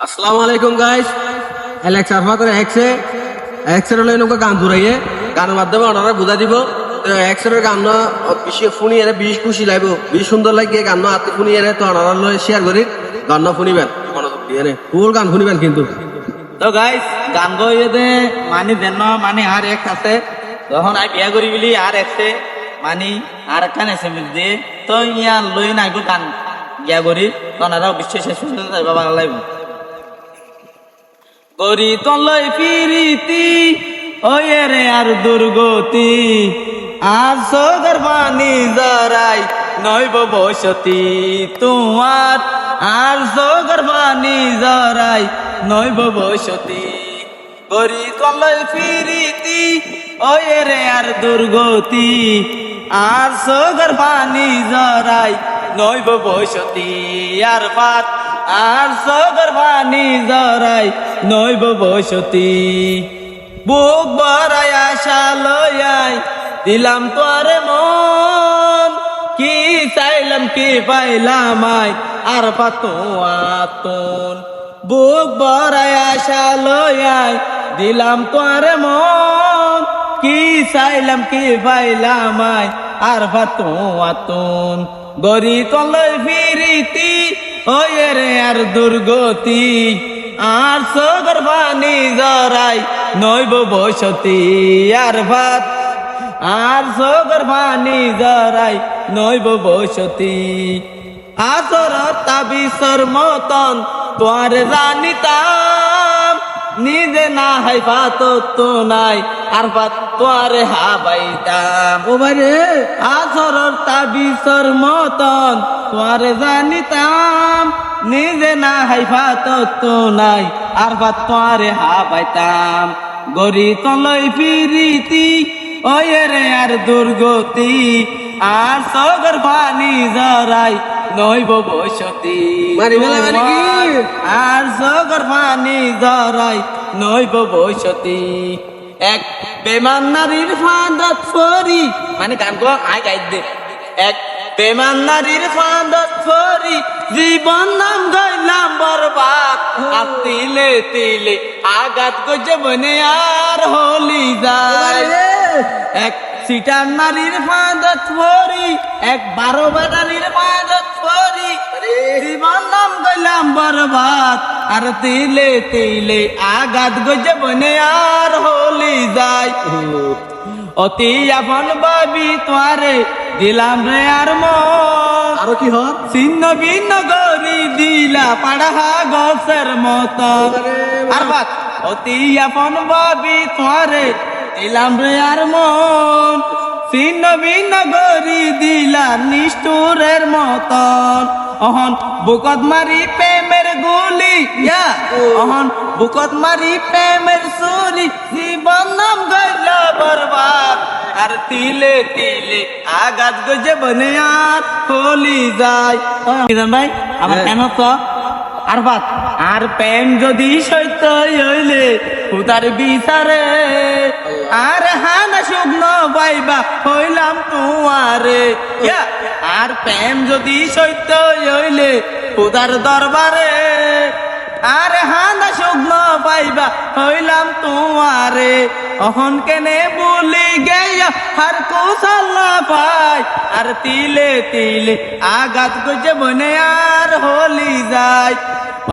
আসসালামু আলাইকুম guys. Alex Arfa করে এক্সের হলে নৌকা গান ধরাইয়ে গানের মাধ্যমে ওনারা বুঝা দিব। এক্সের গান বেশি শুনিয়ে বেশ খুশি লাগব, বেশ সুন্দর লাগে গান হাতে শুনিয়ে তো ওনারা শেয়ার করি গান শুনিবেন, মনোযোগ দিয়ে ফুল গান শুনিবেন কিন্তু। তো গাইস গান গইয়ে মানি দেন মানি আর এক আছে তখন আই বিয়া করি বলি আর একসে মানি আর একখান এসে দিয়ে তো ইয়া লই না গান গিয়া করি তনারাও বিশ্বের শেষ পর্যন্ত বাবা লাগবে করি তলই ফিরিতি ওয়ে রে আর দুর্গতি আর সদর পানি জরাই নইব বসতি তোমার আর সদর পানি জরাই নইব বসতি করি তলই ফিরিতি ওয়ে রে আর দুর্গতি আর সদর পানি জরাই নইব বসতি আর বাত আর সদর পানি জরাই নইব বসতি বুক ভরাই আশা লয়াই দিলাম তোরে মন কি চাইলাম কি পাইলাম আই আর পাতো আতন বুক ভরাই আশা লয়াই দিলাম তোরে মন কি চাইলাম কি পাইলাম আই আর পাতো আতন গরি তলই ফিরিতি ওয়ে রে আর দুর্গতি আর সগর পানি জরাই নইব বসতি আর ভাত আর সগর পানি জরাই নইব বসতি আসর তাবিসর মতন তোর জানিতাম নিজে না হাই পাত তো নাই আর পাত তোরে হাবাইতাম ও বাইরে আসর তাবিসর মতন তোরে জানিতাম নিজে না হাই পাত তো নাই আর পাত তোরে হাবাইতাম গরি তলই ফিরিতি ওয়ে রে আর দুর্গতি আর সগর পানি জরাই নইব বসতি আর সগর পানি জরাই নইব বসতি এক বেমান নারীর ফাঁদত ফরি মানে গান গো আই গাই দে এক বেমান নারীর ফাঁদত ফরি জীবন নাম গইলাম বরবাদ আর তিলে তিলে আঘাত গজে বনে আর হলি যায় এক সিটার নারীর ফাঁদত ফরি এক 12 বাটালির ফাঁদত ফরি জীবন নাম গইলাম বরবাদ আর তিলে তিলে আঘাত গজে বনে আর হলি যায় অতি আপন বাবি তোরে দিলাম রে আর মন আরো কি হয় ছিন্ন ভিন্ন গরি দিলা পাড়া গছের মতন আর বাত অতি আপন বাবি তোরে দিলাম রে আর মন ছিন্ন ভিন্ন গরি দিলা নিষ্ঠুরের মতন অহন বুকত মারি প্রেমের গুলি অহন বুকত মারি প্রেমের সুরি জীবন নাম গইলা বরবাদ আর তিলে তিলে আঘাত গজে বনে আর হলি যায় ভাই আমার কেন তো আর বাত আর প্রেম যদি সত্য হইলে খুদার বিচারে আর হানা শুকনো বাইবা হইলাম তোমারে আর প্রেম যদি সত্য হইলে খুদার দরবারে আর হানা শুকনো পাইবা হইলাম তোমারে অহন কেনে বলি গেয়া আর কোসাল না পাই আর তিলে তিলে আঘাত গজে বনে আর হলি যায়